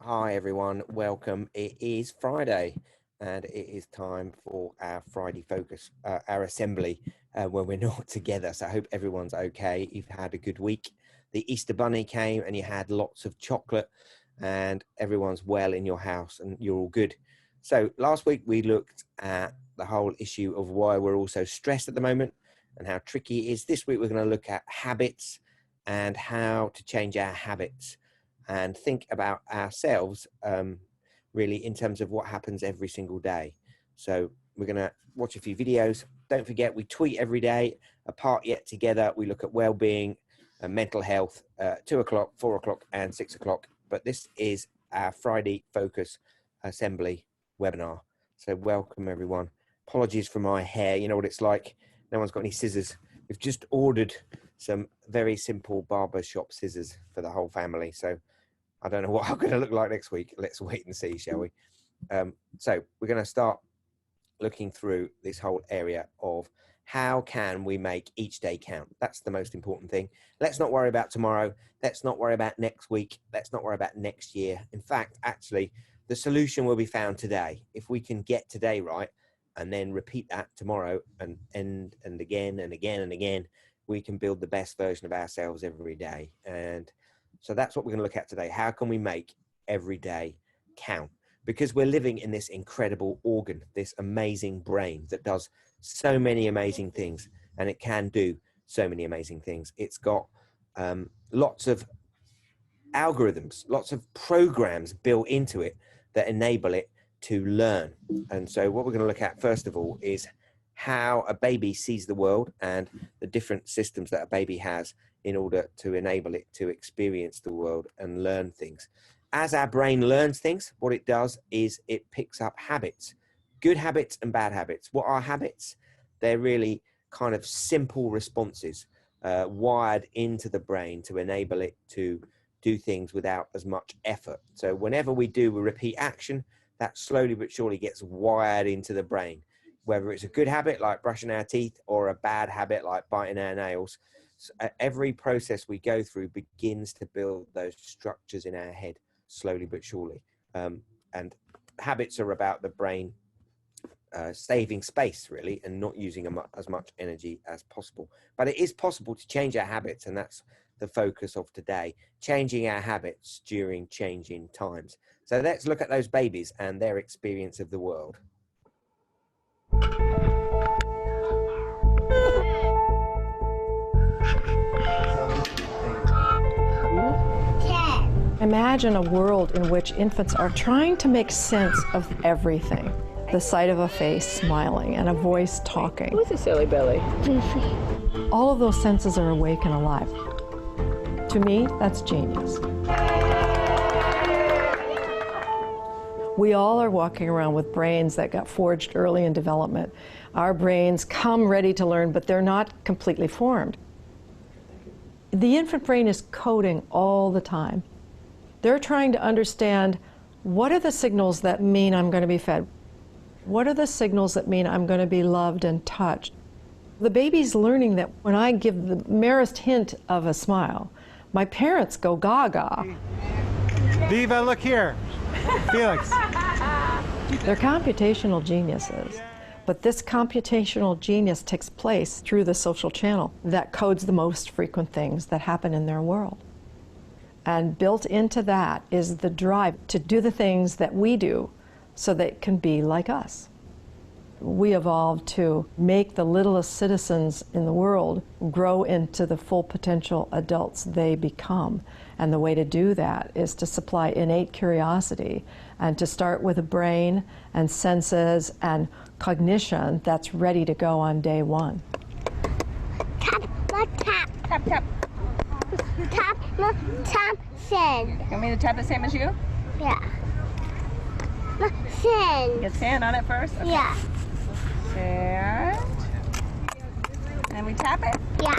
Hi everyone, welcome. It is Friday and it is time for our Friday focus, our assembly when we're not together. So I hope everyone's okay. You've had a good week. The Easter Bunny came and you had lots of chocolate and everyone's well in your house and you're all good. So last week we looked at the whole issue of why we're all so stressed at the moment and how tricky it is. This week we're going to look at habits and how to change our habits and think about ourselves really in terms of what happens every single day. So we're going to watch a few videos. Don't forget, we tweet every day, apart yet together. We look at well-being and mental health, 2 o'clock, 4 o'clock and 6 o'clock. But this is our Friday Focus Assembly webinar. So welcome everyone. Apologies for my hair. You know what it's like. No one's got any scissors. We've just ordered some very simple barber shop scissors for the whole family. So I don't know what I'm going to look like next week. Let's wait and see, shall we? So we're going to start looking through this whole area of how can we make each day count? That's the most important thing. Let's not worry about tomorrow. Let's not worry about next week. Let's not worry about next year. In fact, actually, the solution will be found today. If we can get today right and then repeat that tomorrow and again and again and again, we can build the best version of ourselves every day. And so that's what we're going to look at today. How can we make every day count? Because we're living in this incredible organ, this amazing brain that does so many amazing things, and it can do so many amazing things. It's got lots of algorithms, lots of programs built into it that enable it to learn. And so what we're going to look at first of all is how a baby sees the world and the different systems that a baby has in order to enable it to experience the world and learn things. As our brain learns things, what it does is it picks up habits, good habits and bad habits. What are habits? They're really kind of simple responses wired into the brain to enable it to do things without as much effort. So whenever we do a repeat action, that slowly but surely gets wired into the brain, whether it's a good habit like brushing our teeth or a bad habit like biting our nails. So every process we go through begins to build those structures in our head slowly but surely. And habits are about the brain saving space really and not using as much energy as possible. But it is possible to change our habits, and that's the focus of today, changing our habits during changing times. So let's look at those babies and their experience of the world. Imagine a world in which infants are trying to make sense of everything. The sight of a face smiling and a voice talking. Who's a silly Billy? All of those senses are awake and alive. To me, that's genius. We all are walking around with brains that got forged early in development. Our brains come ready to learn, but they're not completely formed. The infant brain is coding all the time. They're trying to understand, what are the signals that mean I'm going to be fed? What are the signals that mean I'm going to be loved and touched? The baby's learning that when I give the merest hint of a smile, my parents go gaga. Viva, look here. Felix. They're computational geniuses, but this computational genius takes place through the social channel that codes the most frequent things that happen in their world. And built into that is the drive to do the things that we do so they can be like us. We evolved to make the littlest citizens in the world grow into the full potential adults they become. And the way to do that is to supply innate curiosity and to start with a brain and senses and cognition that's ready to go on day one. Tap, tap. Tap, tap. Tap, tap, sand. You want me to tap the same as you? Yeah. Sand. Get sand on it first? Okay. Yeah. Sand. And we tap it? Yeah.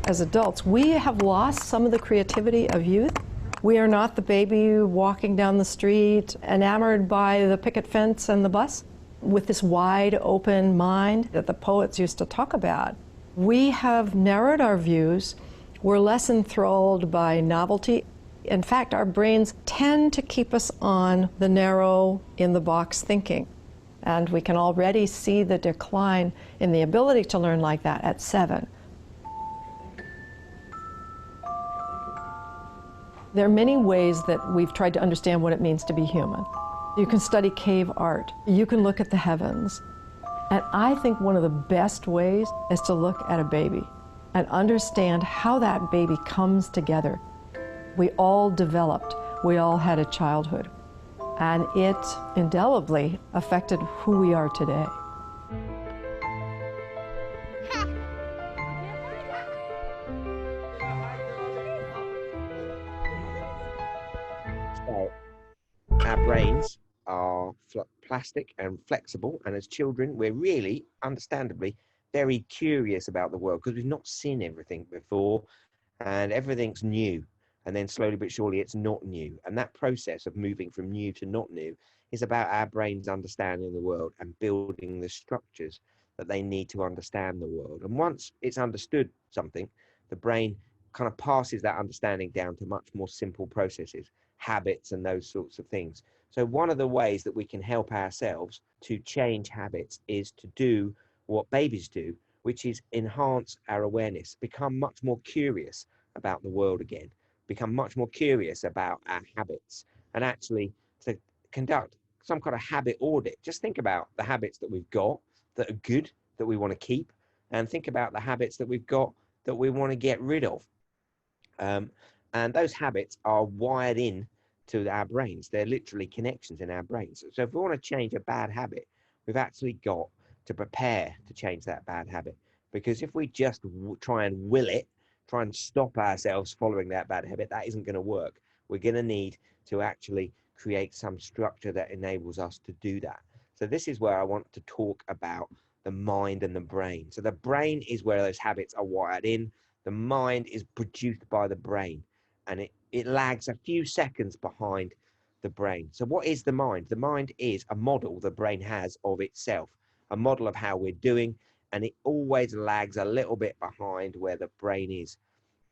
As adults, we have lost some of the creativity of youth. We are not the baby walking down the street, enamored by the picket fence and the bus, with this wide open mind that the poets used to talk about. We have narrowed our views. We're less enthralled by novelty. In fact, our brains tend to keep us on the narrow, in-the-box thinking. And we can already see the decline in the ability to learn like that at 7. There are many ways that we've tried to understand what it means to be human. You can study cave art. You can look at the heavens. And I think one of the best ways is to look at a baby and understand how that baby comes together. We all developed. We all had a childhood. And it indelibly affected who we are today. So, our brains are plastic and flexible, and as children, we're really, understandably, very curious about the world because we've not seen everything before, and everything's new. And then slowly but surely it's not new. And that process of moving from new to not new is about our brains understanding the world and building the structures that they need to understand the world. And once it's understood something, the brain kind of passes that understanding down to much more simple processes, habits and those sorts of things. So one of the ways that we can help ourselves to change habits is to do what babies do, which is enhance our awareness, become much more curious about the world again, become much more curious about our habits, and actually to conduct some kind of habit audit. Just think about the habits that we've got that are good, that we want to keep, and think about the habits that we've got that we want to get rid of. And those habits are wired in to our brains. They're literally connections in our brains. So if we want to change a bad habit, we've actually got to prepare to change that bad habit. Because if we just try and will it, try and stop ourselves following that bad habit, that isn't going to work. We're going to need to actually create some structure that enables us to do that. So this is where I want to talk about the mind and the brain. So the brain is where those habits are wired in. The mind is produced by the brain, and it lags a few seconds behind the brain. So what is the mind? The mind is a model the brain has of itself, a model of how we're doing, and it always lags a little bit behind where the brain is.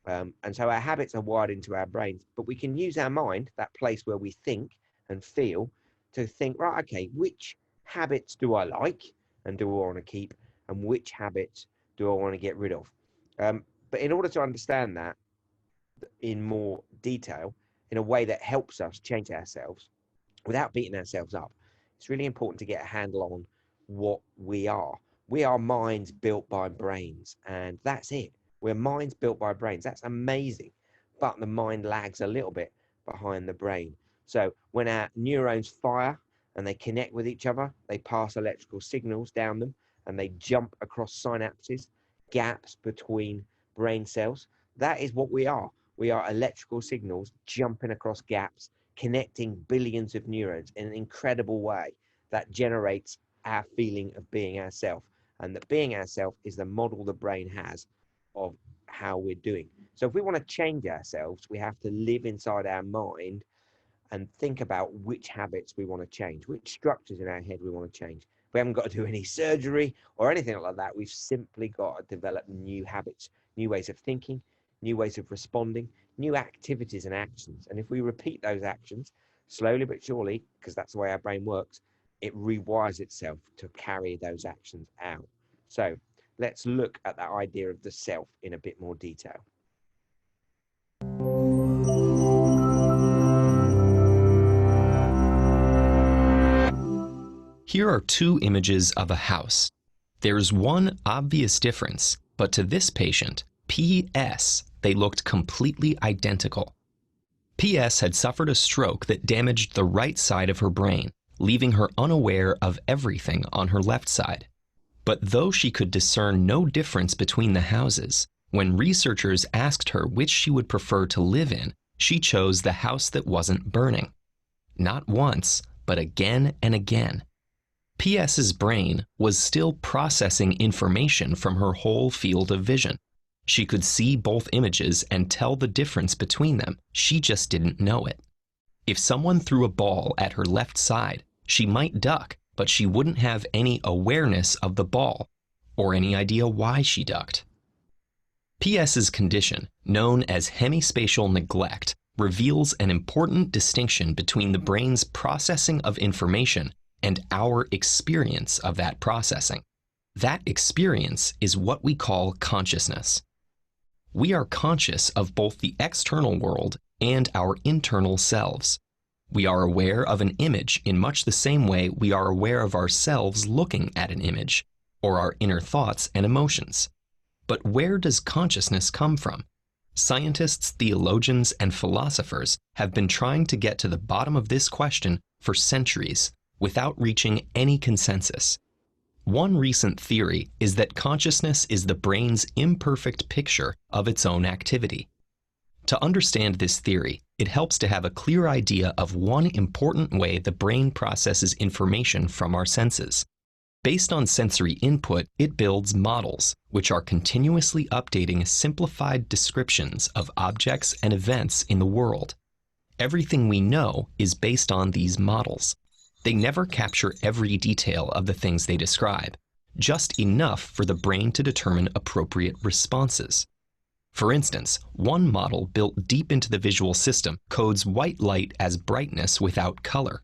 And so our habits are wired into our brains, but we can use our mind, that place where we think and feel, to think, right, okay, which habits do I like and do I want to keep, and which habits do I want to get rid of? But in order to understand that in more detail, in a way that helps us change ourselves without beating ourselves up, it's really important to get a handle on what we are. We are minds built by brains, and that's it. We're minds built by brains. That's amazing. But the mind lags a little bit behind the brain. So when our neurons fire and they connect with each other, they pass electrical signals down them, and they jump across synapses, gaps between brain cells. That is what we are. We are electrical signals jumping across gaps, connecting billions of neurons in an incredible way that generates our feeling of being ourselves. And that being ourselves is the model the brain has of how we're doing. So if we want to change ourselves, we have to live inside our mind and think about which habits we want to change, which structures in our head we want to change. We haven't got to do any surgery or anything like that. We've simply got to develop new habits, new ways of thinking, new ways of responding, new activities and actions. And if we repeat those actions slowly but surely, because that's the way our brain works, it rewires itself to carry those actions out. So let's look at that idea of the self in a bit more detail. Here are two images of a house. There's one obvious difference, but to this patient, PS, they looked completely identical. PS had suffered a stroke that damaged the right side of her brain, leaving her unaware of everything on her left side. But though she could discern no difference between the houses, when researchers asked her which she would prefer to live in, she chose the house that wasn't burning. Not once, but again and again. PS's brain was still processing information from her whole field of vision. She could see both images and tell the difference between them. She just didn't know it. If someone threw a ball at her left side, she might duck, but she wouldn't have any awareness of the ball or any idea why she ducked. PS's condition, known as hemispatial neglect, reveals an important distinction between the brain's processing of information and our experience of that processing. That experience is what we call consciousness. We are conscious of both the external world and our internal selves. We are aware of an image in much the same way we are aware of ourselves looking at an image, or our inner thoughts and emotions. But where does consciousness come from? Scientists, theologians, and philosophers have been trying to get to the bottom of this question for centuries without reaching any consensus. One recent theory is that consciousness is the brain's imperfect picture of its own activity. To understand this theory, it helps to have a clear idea of one important way the brain processes information from our senses. Based on sensory input, it builds models, which are continuously updating simplified descriptions of objects and events in the world. Everything we know is based on these models. They never capture every detail of the things they describe, just enough for the brain to determine appropriate responses. For instance, one model built deep into the visual system codes white light as brightness without color.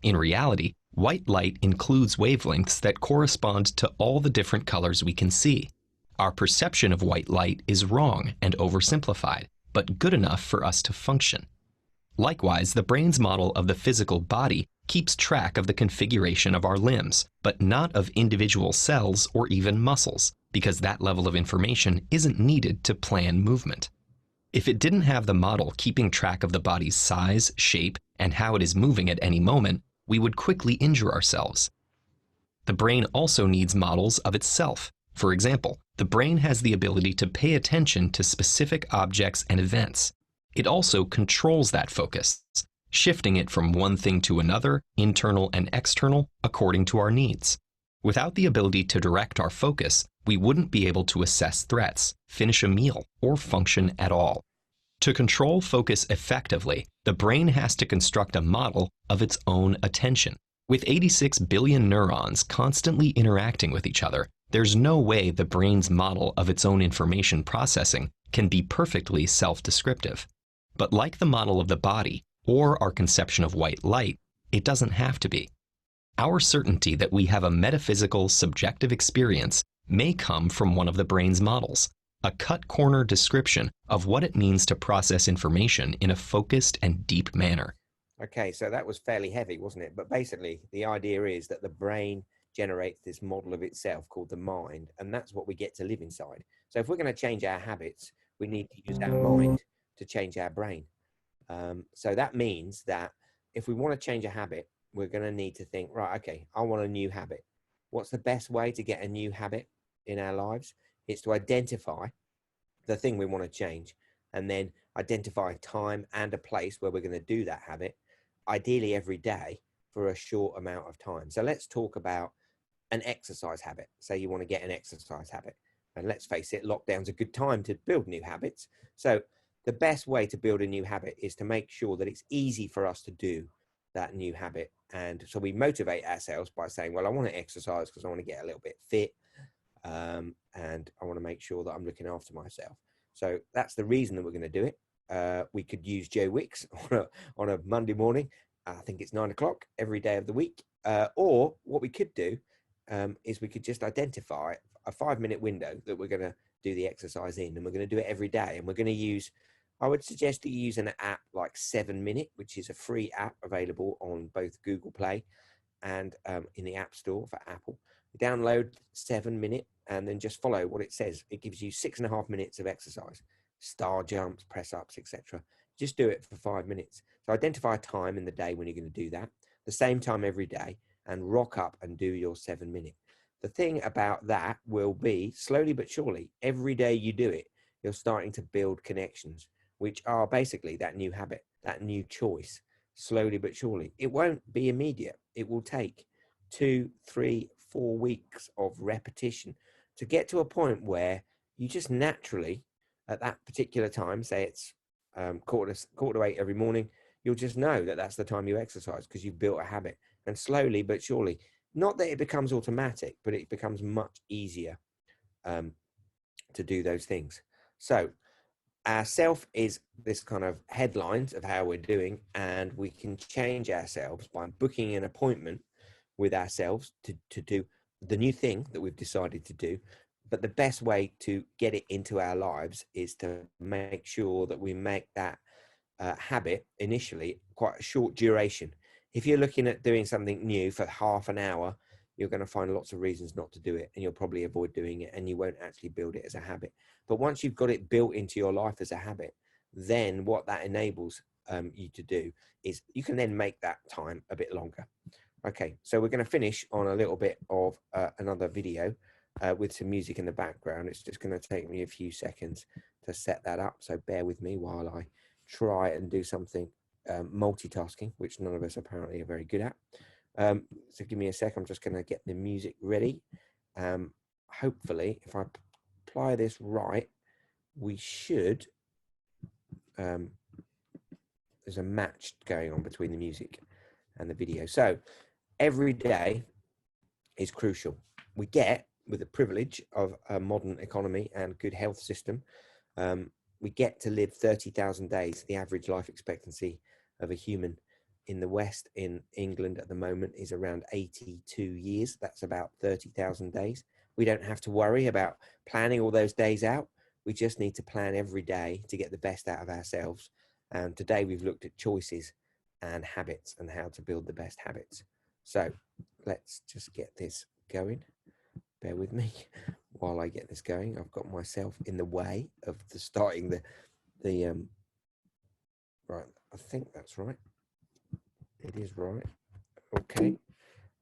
In reality, white light includes wavelengths that correspond to all the different colors we can see. Our perception of white light is wrong and oversimplified, but good enough for us to function. Likewise, the brain's model of the physical body keeps track of the configuration of our limbs, but not of individual cells or even muscles, because that level of information isn't needed to plan movement. If it didn't have the model keeping track of the body's size, shape, and how it is moving at any moment, we would quickly injure ourselves. The brain also needs models of itself. For example, the brain has the ability to pay attention to specific objects and events. It also controls that focus, shifting it from one thing to another, internal and external, according to our needs. Without the ability to direct our focus, we wouldn't be able to assess threats, finish a meal, or function at all. To control focus effectively, the brain has to construct a model of its own attention. With 86 billion neurons constantly interacting with each other, there's no way the brain's model of its own information processing can be perfectly self-descriptive. But like the model of the body, or our conception of white light, it doesn't have to be. Our certainty that we have a metaphysical, subjective experience may come from one of the brain's models, a cut-corner description of what it means to process information in a focused and deep manner. Okay, so that was fairly heavy, wasn't it? But basically, the idea is that the brain generates this model of itself called the mind, and that's what we get to live inside. So if we're going to change our habits, we need to use our mind to change our brain. So that means that if we want to change a habit, we're going to need to think, right, okay, I want a new habit. What's the best way to get a new habit in our lives? It's to identify the thing we want to change, and then identify a time and a place where we're going to do that habit, ideally every day for a short amount of time. So let's talk about an exercise habit. Say you want to get an exercise habit, and let's face it, lockdown's a good time to build new habits. So the best way to build a new habit is to make sure that it's easy for us to do that new habit. And so we motivate ourselves by saying, well, I want to exercise because I want to get a little bit fit, and I want to make sure that I'm looking after myself. So that's the reason that we're going to do it. We could use Joe Wicks on a Monday morning. I think it's 9 o'clock every day of the week. Or what we could do is we could just identify a 5-minute window that we're going to do the exercise in, and we're going to do it every day. And we're going to use, I would suggest that you use an app like 7 Minute, which is a free app available on both Google Play and in the App Store for Apple. Download 7 Minute and then just follow what it says. It gives you 6.5 minutes of exercise, star jumps, press ups, etc. Just do it for 5 minutes. So identify a time in the day when you're going to do that, the same time every day, and rock up and do your 7 minute. The thing about that will be, slowly but surely, every day you do it, you're starting to build connections, which are basically that new habit, that new choice, slowly but surely. It won't be immediate. It will take 2, 3, 4 weeks of repetition to get to a point where you just naturally, at that particular time, say it's quarter to 8 every morning, you'll just know that that's the time you exercise because you've built a habit. And slowly but surely, not that it becomes automatic, but it becomes much easier to do those things. So our self is this kind of headlines of how we're doing, and we can change ourselves by booking an appointment with ourselves to do the new thing that we've decided to do. But the best way to get it into our lives is to make sure that we make that habit initially quite a short duration. If you're looking at doing something new for half an hour, you're going to find lots of reasons not to do it, and you'll probably avoid doing it, and you won't actually build it as a habit. But once you've got it built into your life as a habit, then what that enables you to do is you can then make that time a bit longer. Okay, so we're going to finish on a little bit of another video with some music in the background. It's just going to take me a few seconds to set that up, so bear with me while I try and do something multitasking, which none of us apparently are very good at. So give me a sec. I'm just going to get the music ready. Hopefully, if I apply this right, we should. There's a match going on between the music and the video. So every day is crucial. We get, with the privilege of a modern economy and good health system, we get to live 30,000 days. The average life expectancy of a human in the West, in England at the moment, is around 82 years. That's about 30,000 days. We don't have to worry about planning all those days out. We just need to plan every day to get the best out of ourselves. And today we've looked at choices and habits and how to build the best habits. So let's just get this going. Bear with me while I get this going. I've got myself in the way of starting the right. I think that's right. It is right. Okay.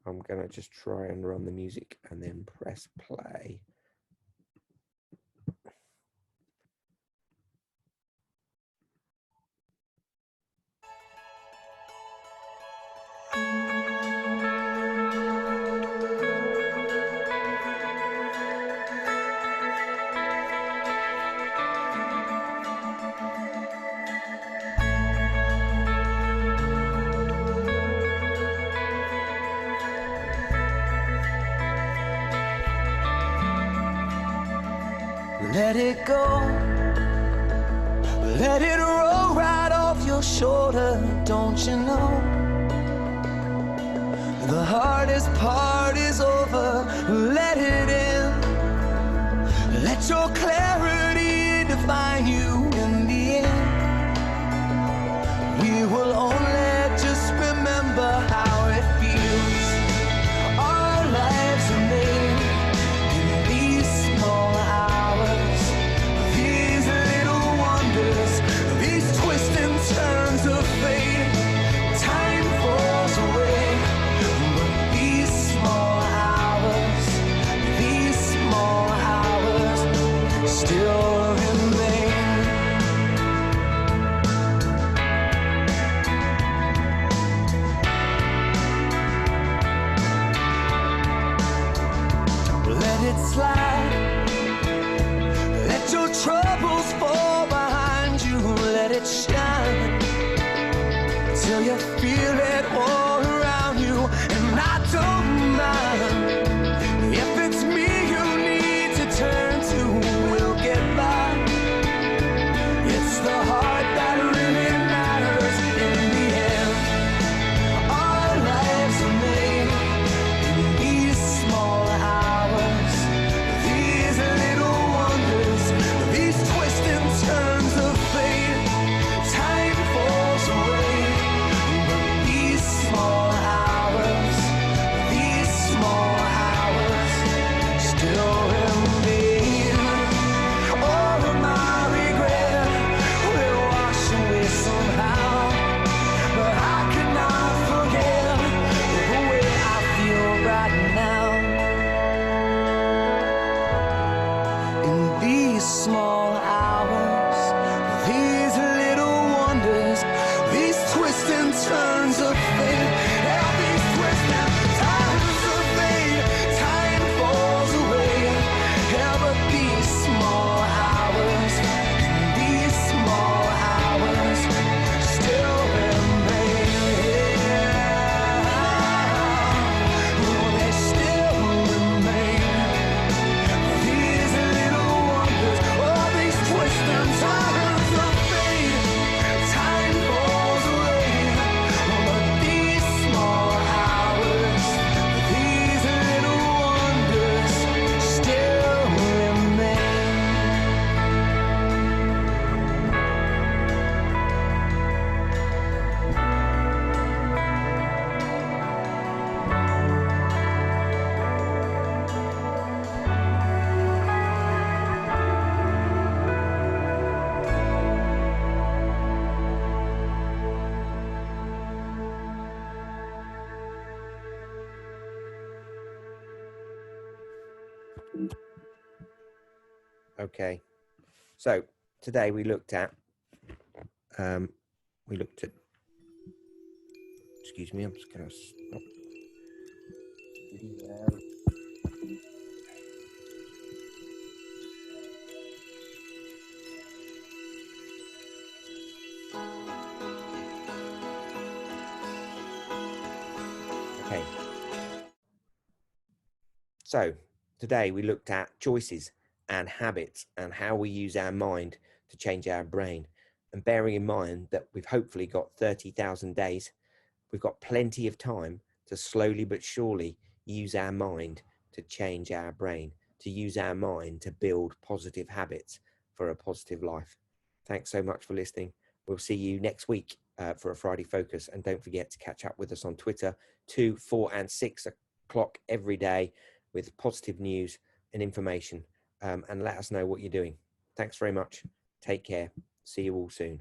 I'm going to just try and run the music and then press play. Let it go, let it roll right off your shoulder, don't you know? The hardest part is over, let it in. Let your clarity define you in the end. We will only just remember how it feels. Our lives are made in these small hours, these little wonders, these twists and turns of fate. Time falls away, but these small hours still remain. Let it slide, let your troubles fall behind you, let it shine till you feel it all around you. And I don't mind if it's me you need to turn to, we'll get by. It's the heart that really matters in the end. Our lives are made in these small hours, these little wonders, these twists and turns of fate. Time falls away, but these Okay. So today we looked at, excuse me, I'm just going to stop. Okay. So today we looked at choices and habits and how we use our mind to change our brain. And bearing in mind that we've hopefully got 30,000 days, we've got plenty of time to slowly but surely use our mind to change our brain, to use our mind to build positive habits for a positive life. Thanks so much for listening. We'll see you next week for a Friday Focus. And don't forget to catch up with us on Twitter 2, 4 and 6 o'clock every day with positive news and information, and let us know what you're doing. Thanks very much. Take care. See you all soon.